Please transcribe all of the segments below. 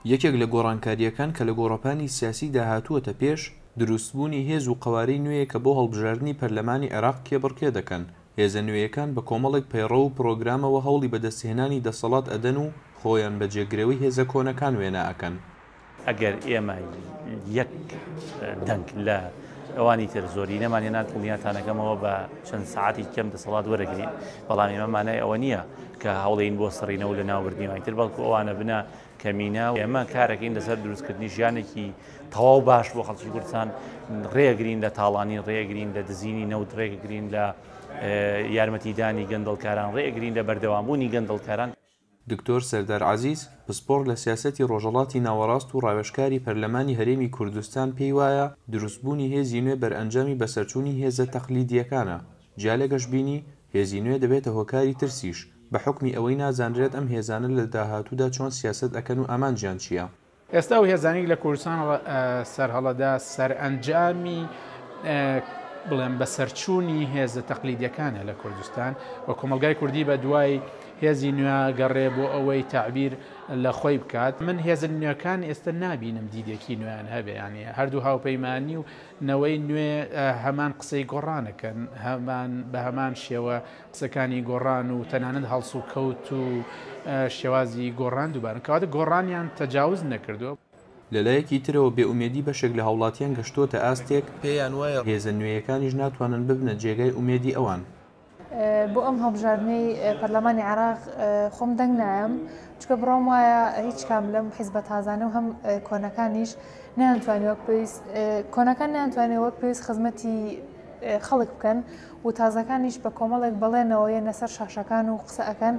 یەکێک لە گۆڕانکاریەکان کە لە گۆڕەپانی سیاسی داهاتووەتە پێش دروستبوونی هێز و قەوارەی نوێیە کە بۆ هەڵبژاردنی پەرلەمانی عێراق کێبڕکێ دەکەن. هێزە نوێیەکان بە کۆمەڵێک پەیڕەو و پرۆگرامەوە هەوڵی بەدەستهێنانی دەسەڵات ئەدەن و خۆیان بە جێگرەوەی هێزە کۆنەکان وێنە ئەکەن. ئەگەر ئێمە یەک دەنگ لە ئەوانی تر زۆری نەمانێنان دڵنیاتانەکەمەوە بە چەند ساعتی کەم دەسەڵات وەرەگرین، بەڵام ئێمە مانای ئەوە نییە کە هەوڵین بۆ سڕینەوە لە ناوبردنیوانی تر، بەڵکو ئەوانە بنە کەمینە و ئێمە کارەکەین لەسەر دروستکردنی ژیانێکی تەواو باش بۆ خەڵکی کوردستان، ڕێگرین لە تاڵانی، ڕێگرین لە دزینی نەوت، ڕێگرین لە یارمەتیدانی گەندەڵکاران، ڕێگرین لە بەردەوامبوونی گەندەڵکاران. دکتۆر سەردار عەزیز پسپۆڕ لە سیاسەتی ڕۆژهەڵاتی ناوەڕاست و ڕاوێژکاری پەرلەمانی هەرێمی کوردستان پێی وایە دروستبوونی هێزی نوێ بەرئەنجامی بەسەرچوونی هێزە تەقلیدیەکانە. جا لە گەشببینی هێزی نوێ دەبێتە هۆکاری ترسیش بە حکمی ئەوەی نازانرێت ئەم هێزانە لە داهاتوودا چۆن سیاسەت ئەکەن و ئامانجیان چییە. ئێستا و هێزانی لە کوردستان سەرهەڵەدا سەرئەنجامی بڵێم بەسەرچوونی هێزە تەقلیدیەکانە لە کوردستان و کۆمەلگای کوردی بە دوای هێزی نوێ گەڕێ بۆ ئەوەی تعبیر لە خۆی بکات. من هێزن نوێەکان ئێستا نابینم دیدێکی نوێیان هەبێ، ینی هەردوو هاوپەیمانی و نەوەی نوێ هەمان قسەی گۆڕانەکەن، بە هەمان شێوە قسەکانی گۆڕان و تەنانەت هەڵس و کەوت و شێوازی گۆڕان دووبارن کەواتە گۆڕانیان تەجاوز نەکردووە. لەلایەکی ترەوە بێئومێدی بەشێک لە هاوڵاتیان گەشتۆتە ئاستێک پێیان وایە هێزە نوێیەکانیش ناتوانن ببنە جێگای ئومێدی ئەوان. بۆ ئەم هەڵبژاردنەی پەرلەمانی عێراق خۆم دەنگ نایم، چکە بڕۆم وایە هیچ کام لەم حیزبە تازانە و هەم کۆنەکانیش نەیانتوانی وەک پێویست کۆنەکان نەیانتوانێت وەک پێویست خزمەتی خەڵک بکەن و تازەکانیش بە کۆمەڵێک بەڵێنەوە یەنە سەر شاشەکان و قسە ئەەکەن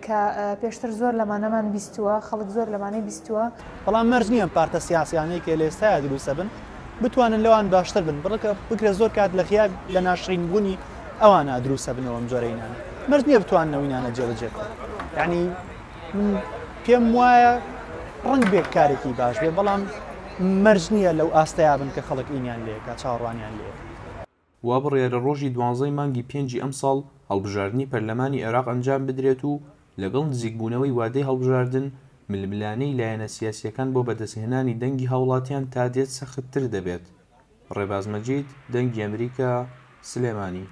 کە پێشتر زۆر لەمانەمان بیستووە، خەڵک زۆر لەمانەی بیستووە. بەڵام مەرج نییە پارتە سیاسیانەی کە لە ئێستایا دروستە بن بتوانن لەوان باشتر بن، بڕکە بکرێت زۆر کات لە خیال لە ناشرین بوونی ئەوانە دروستە بنەوە ئەم جۆرەینانە. مەرج نییە بتواننەوەینانە جێبەجێکەوە. یعنی من پێم وایە ڕەنگ بێت کارێکی باش بێ، بەڵام مەرج نییە لەو ئاستەیا بن کە خەڵک ئینیان لێکە چاوەڕوانیان لێ. وا بڕیارە ڕۆژی 12 مانگی 5 ئەم ساڵ هەڵبژاردننی پەرلەمانی عێراق ئەنجام بدرێت و لەگەڵ نزیکبوونەوەی وادەی هەڵبژاردن ململانەی لایەنە سیاسیەکان بۆ بەدەستهێنانی دەنگی هاوڵاتیان تا دێت سەختتر دەبێت. ڕێباز مەجید، دەنگی ئەمریکا، سلێمانی.